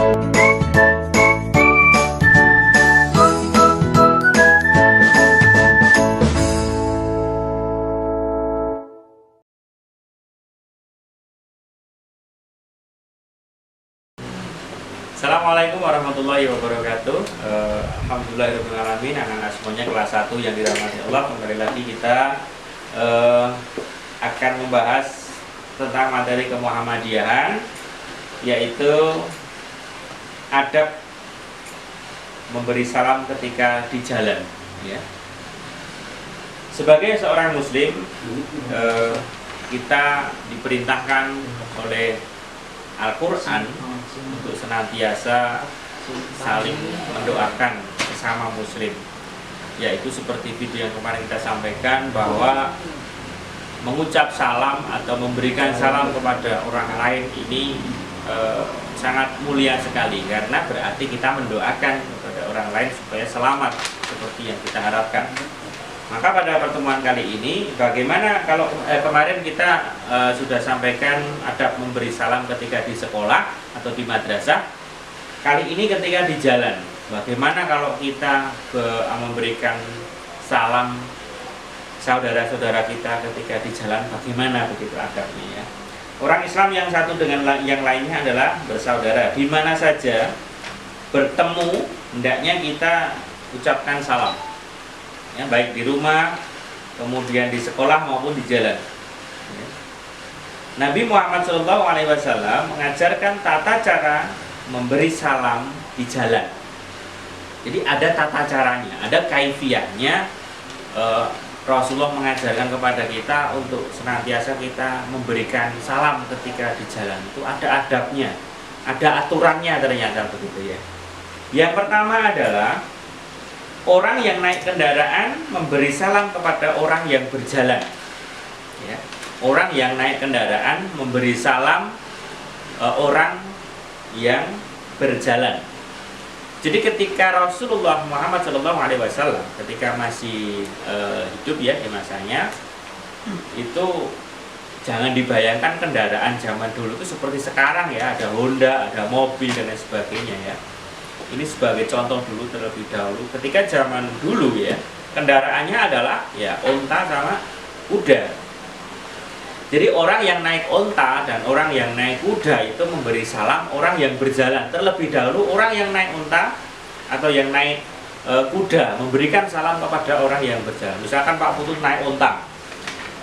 Assalamualaikum warahmatullahi wabarakatuh. Alhamdulillahirrahmanirrahim. Anak-anak semuanya kelas 1 yang dirahmati Allah, kembali lagi kita akan membahas tentang materi kemuhammadiyahan, yaitu adab memberi salam ketika di jalan, ya. Sebagai seorang muslim, kita diperintahkan oleh Al-Quran untuk senantiasa saling mendoakan sesama muslim, yaitu seperti video yang kemarin kita sampaikan, bahwa mengucap salam atau memberikan salam kepada orang lain ini sangat mulia sekali, karena berarti kita mendoakan kepada orang lain supaya selamat seperti yang kita harapkan. Maka pada pertemuan kali ini, bagaimana kalau kemarin kita sudah sampaikan adab memberi salam ketika di sekolah atau di madrasah. Kali ini ketika di jalan, bagaimana kalau kita memberikan salam saudara-saudara kita ketika di jalan, bagaimana begitu adabnya, ya. Orang Islam yang satu dengan yang lainnya adalah bersaudara. Di mana saja bertemu, hendaknya kita ucapkan salam, ya, baik di rumah, kemudian di sekolah maupun di jalan, ya. Nabi Muhammad SAW mengajarkan tata cara memberi salam di jalan. Jadi ada tata caranya, ada kaifiyahnya. Rasulullah mengajarkan kepada kita untuk senantiasa kita memberikan salam ketika di jalan. Itu ada adabnya, ada aturannya ternyata, begitu, ya. Yang pertama adalah orang yang naik kendaraan memberi salam kepada orang yang berjalan, ya. Orang yang naik kendaraan memberi salam orang yang berjalan. Jadi ketika Rasulullah Muhammad SAW ketika masih hidup, ya, di masanya itu, jangan dibayangkan kendaraan zaman dulu itu seperti sekarang, ya, ada Honda, ada mobil dan lain sebagainya, ya. Ini sebagai contoh dulu terlebih dahulu. Ketika zaman dulu, ya, kendaraannya adalah, ya, onta sama kuda. Jadi orang yang naik onta dan orang yang naik kuda itu memberi salam orang yang berjalan. Terlebih dahulu orang yang naik onta atau yang naik kuda memberikan salam kepada orang yang berjalan. Misalkan Pak Putut naik onta,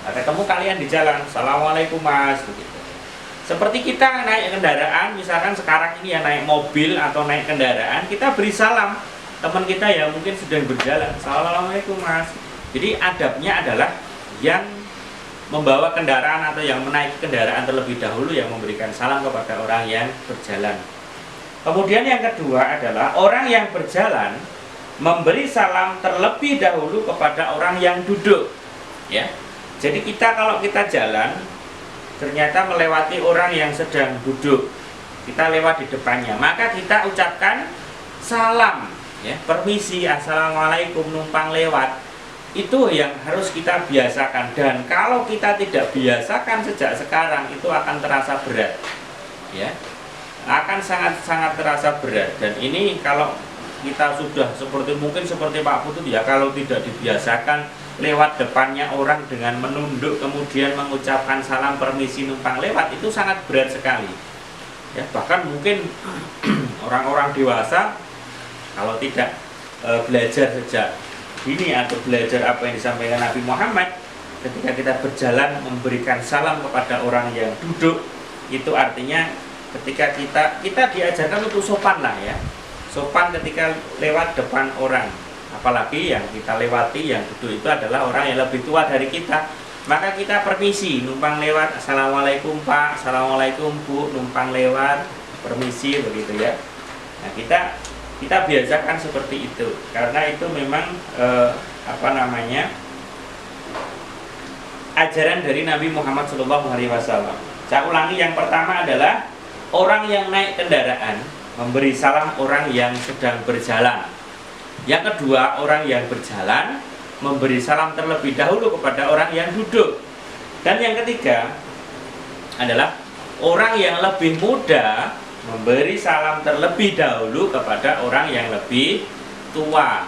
ketemu kalian di jalan, "Assalamualaikum Mas," begitu. Seperti kita naik kendaraan, misalkan sekarang ini ya naik mobil atau naik kendaraan, kita beri salam teman kita yang mungkin sedang berjalan, "Assalamualaikum Mas." Jadi adabnya adalah yang membawa kendaraan atau yang menaiki kendaraan terlebih dahulu yang memberikan salam kepada orang yang berjalan. Kemudian yang kedua adalah orang yang berjalan memberi salam terlebih dahulu kepada orang yang duduk, ya. Jadi kita kalau kita jalan ternyata melewati orang yang sedang duduk, kita lewat di depannya, maka kita ucapkan salam, ya, permisi, "Assalamualaikum, numpang lewat." Itu yang harus kita biasakan, dan kalau kita tidak biasakan sejak sekarang itu akan terasa berat, ya, akan sangat-sangat terasa berat. Dan ini kalau kita sudah mungkin seperti Pak Putut, ya, kalau tidak dibiasakan lewat depannya orang dengan menunduk kemudian mengucapkan salam permisi numpang lewat, itu sangat berat sekali, ya. Bahkan mungkin orang-orang dewasa kalau tidak belajar sejak ini atau belajar apa yang disampaikan Nabi Muhammad, ketika kita berjalan memberikan salam kepada orang yang duduk, itu artinya ketika kita diajarkan untuk sopan lah, ya, sopan ketika lewat depan orang, apalagi yang kita lewati yang duduk itu adalah orang yang lebih tua dari kita, maka kita permisi, numpang lewat, "Assalamualaikum Pak," "Assalamualaikum Bu," numpang lewat, permisi, begitu, ya. Nah, kita biasakan seperti itu, karena itu memang ajaran dari Nabi Muhammad SAW. Saya ulangi, yang pertama adalah orang yang naik kendaraan memberi salam orang yang sedang berjalan. Yang kedua, orang yang berjalan memberi salam terlebih dahulu kepada orang yang duduk. Dan yang ketiga adalah orang yang lebih muda memberi salam terlebih dahulu kepada orang yang lebih tua.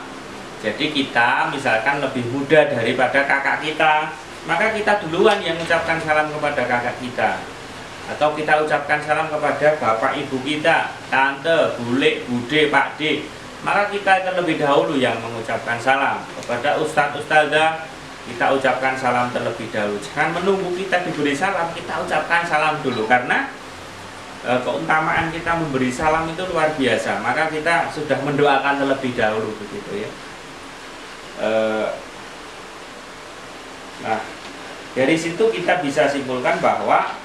Jadi kita misalkan lebih muda daripada kakak kita, maka kita duluan yang mengucapkan salam kepada kakak kita. Atau kita ucapkan salam kepada bapak ibu kita, tante, bule, bude, pakde, maka kita terlebih dahulu yang mengucapkan salam. Kepada ustadz, ustadzah, kita ucapkan salam terlebih dahulu. Jangan menunggu kita diberi salam, kita ucapkan salam dulu. Karena keutamaan kita memberi salam itu luar biasa. Maka kita sudah mendoakan terlebih dahulu, begitu ya. Nah, dari situ kita bisa simpulkan bahwa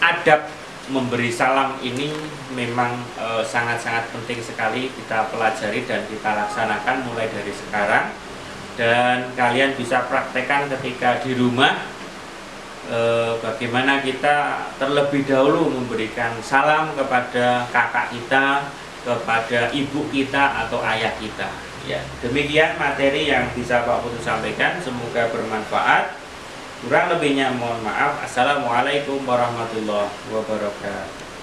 adab memberi salam ini memang sangat-sangat penting sekali kita pelajari dan kita laksanakan mulai dari sekarang. Dan kalian bisa praktekkan ketika di rumah, bagaimana kita terlebih dahulu memberikan salam kepada kakak kita, kepada ibu kita atau ayah kita. Ya, demikian materi yang bisa Pak Putu sampaikan, semoga bermanfaat. Kurang lebihnya mohon maaf. Assalamualaikum warahmatullahi wabarakatuh.